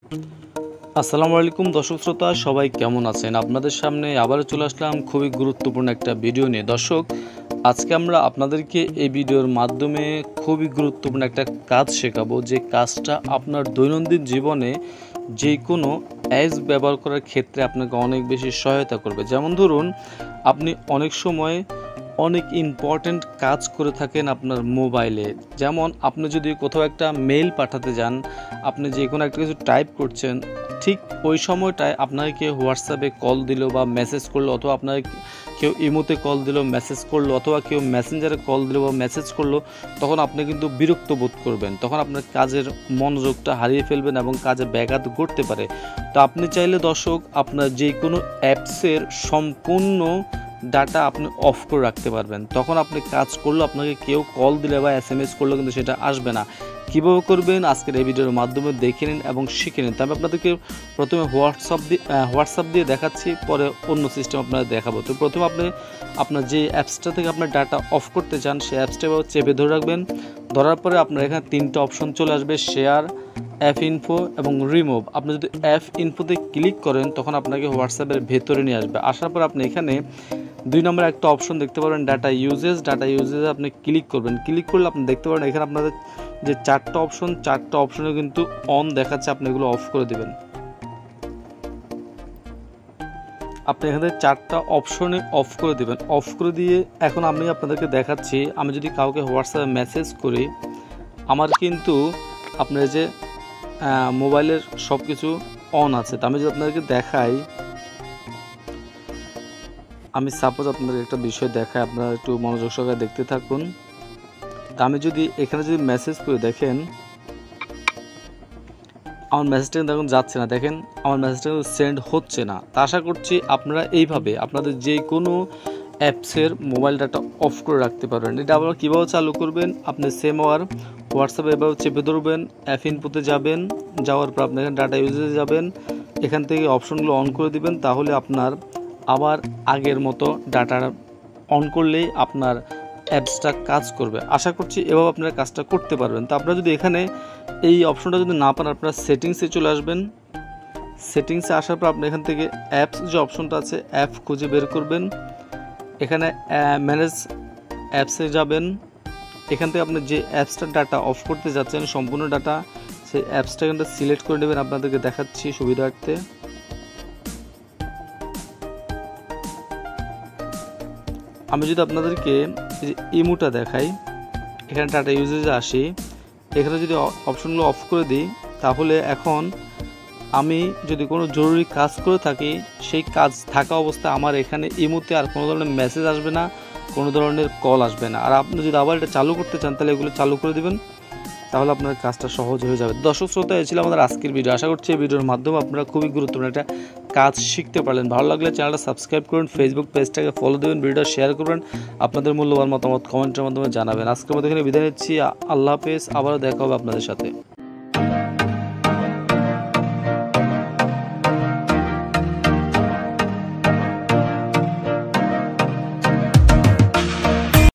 আসসালামু আলাইকুম দর্শক শ্রোতা, সবাই কেমন আছেন? আপনাদের সামনে আবারও চলে আসলাম খুবই গুরুত্বপূর্ণ একটা ভিডিও নিয়ে। দর্শক, আজকে আমরা আপনাদেরকে এই ভিডিওর মাধ্যমে খুবই গুরুত্বপূর্ণ একটা কাজ শেখাবো, যে কাজটা আপনার দৈনন্দিন জীবনে যে কোনো অ্যাপস ব্যবহার করার ক্ষেত্রে আপনাকে অনেক বেশি সহায়তা করবে। যেমন ধরুন, আপনি অনেক সময় অনেক ইম্পর্ট্যান্ট কাজ করে থাকেন আপনার মোবাইলে। যেমন আপনি যদি কোথাও একটা মেইল পাঠাতে যান, আপনি যে কোনো একটা কিছু টাইপ করছেন, ঠিক ওই সময়টায় আপনাকে কেউ হোয়াটসঅ্যাপে কল দিল বা মেসেজ করলো, অথবা আপনাকে কেউ ইমোতে কল দিল, মেসেজ করলো, অথবা কেউ মেসেঞ্জারে কল দিল বা মেসেজ করলো, তখন আপনি কিন্তু বিরক্ত বোধ করবেন। তখন আপনার কাজের মনোযোগটা হারিয়ে ফেলবেন এবং কাজে ব্যাঘাত ঘটতে পারে। তো আপনি চাইলে দর্শক, আপনার যে কোনো অ্যাপসের সম্পূর্ণ ডাটা আপনি অফ করে রাখতে পারবেন। তখন আপনি কাজ করলে আপনাকে কেউ কল দিলে বা SMS করলেও কিন্তু সেটা আসবে না। কীভাবে করবেন আজকের এই ভিডিওর মাধ্যমে দেখে নিন এবং শিখে নিন। তবে আপনাদেরকে প্রথমে হোয়াটসঅ্যাপ দিয়ে দেখাচ্ছি, পরে অন্য সিস্টেম আপনাদের দেখাবো। তো প্রথমে আপনি আপনার যে অ্যাপসটা থেকে আপনার ডাটা অফ করতে চান, সেই অ্যাপসটা চেপে ধরে রাখবেন। ধরার পরে আপনার এখানে তিনটা অপশন চলে আসবে: শেয়ার, অ্যাপ ইনফো এবং রিমুভ। আপনি যদি অ্যাপ ইনফোতে ক্লিক করেন, তখন আপনাকে হোয়াটসঅ্যাপের ভেতরে নিয়ে আসবে। আসার পর আপনি এখানে 2 নম্বরে একটা অপশন দেখতে পাবেন, ডাটা ইউজেস। আপনি ক্লিক করবেন। ক্লিক করলে আপনি দেখতে পারেন এখানে আপনাদের যে 4টা অপশনে কিন্তু অন দেখাচ্ছে। আপনি এগুলো অফ করে দেবেন। আপনি এখানে 4টা অপশনে অফ করে দেবেন। অফ করে দিয়ে এখন আমি আপনাদেরকে দেখাচ্ছি, আমি যদি কাউকে হোয়াটসঅ্যাপে মেসেজ করি, আমার কিন্তু আপনার যে মোবাইলের সব কিছু অন আছে। তো আমি যদি আপনাদেরকে দেখাই, আমি সাপোজ আপনাদের একটা বিষয় দেখাই, আপনারা একটু মনোযোগ সহকারে দেখতে থাকুন। তা আমি যদি এখানে যদি মেসেজ করে, দেখেন আমার মেসেজটা কিন্তু এখন যাচ্ছে না। দেখেন আমার মেসেজটা কিন্তু সেন্ড হচ্ছে না। তা আশা করছি আপনারা এইভাবে আপনাদের যে কোনো অ্যাপসের মোবাইল ডাটা অফ করে রাখতে পারবেন। এটা আবার কীভাবে চালু করবেন, আপনি সেম আর হোয়াটসঅ্যাপে এভাবে চেপে ধরবেন, অ্যাপ ইনপুটে যাবেন, যাওয়ার পর আপনি এখানে ডাটা ইউজেসে যাবেন, এখান থেকে অপশনগুলো অন করে দিবেন। তাহলে আপনার আবার আগের মতো ডাটা অন করলেই আপনার অ্যাপসটা কাজ করবে। আশা করছি এভাবে আপনারা কাজটা করতে পারবেন। তো আপনারা যদি এখানে এই অপশনটা যদি না পান, আপনারা সেটিংসে চলে আসবেন। সেটিংসে আসার পর আপনি এখান থেকে অ্যাপস যে অপশনটা আছে, অ্যাপ খুঁজে বের করবেন। এখানে ম্যানেজ অ্যাপসে যাবেন। এখান থেকে আপনি যে অ্যাপসটার ডাটা অফ করতে যাচ্ছেন, সম্পূর্ণ ডাটা, সেই অ্যাপসটা কিন্তু সিলেক্ট করে নেবেন। আপনাদেরকে দেখাচ্ছি সুবিধার্থে। আমি যদি আপনাদেরকে ইমোটা দেখাই, এখানে ডাটা ইউজেসে আসি, এখানে যদি অপশনগুলো অফ করে দিই, তাহলে এখন আমি যদি কোনো জরুরি কাজ করে থাকি, সেই কাজ থাকা অবস্থায় আমার এখানে ইমোতে আর কোনো ধরনের মেসেজ আসবে না, কোনো ধরনের কল আসবে না। আর আপনি যদি আবার এটা চালু করতে চান, তাহলে এগুলো চালু করে দেবেন, তাহলে আপনার কাজটা সহজ হয়ে যাবে। দর্শক শ্রোতা, এই ছিল আমাদের আজকের ভিডিও। আশা করছি এই ভিডিওর মাধ্যমে আপনারা খুবই গুরুত্বপূর্ণ একটা কাজ শিখতে পারলেন। ভালো লাগলে চ্যানেলটা সাবস্ক্রাইব করুন, ফেসবুক পেজটাকে ফলো দেবেন, ভিডিওটা শেয়ার করবেন, আপনাদের মূল্যবান মতামত কমেন্টের মাধ্যমে জানাবেন। আজকের মতো এখানে বিদায় নিচ্ছি। আল্লাহ হাফেজ। আবারও দেখা হবে আপনাদের সাথে।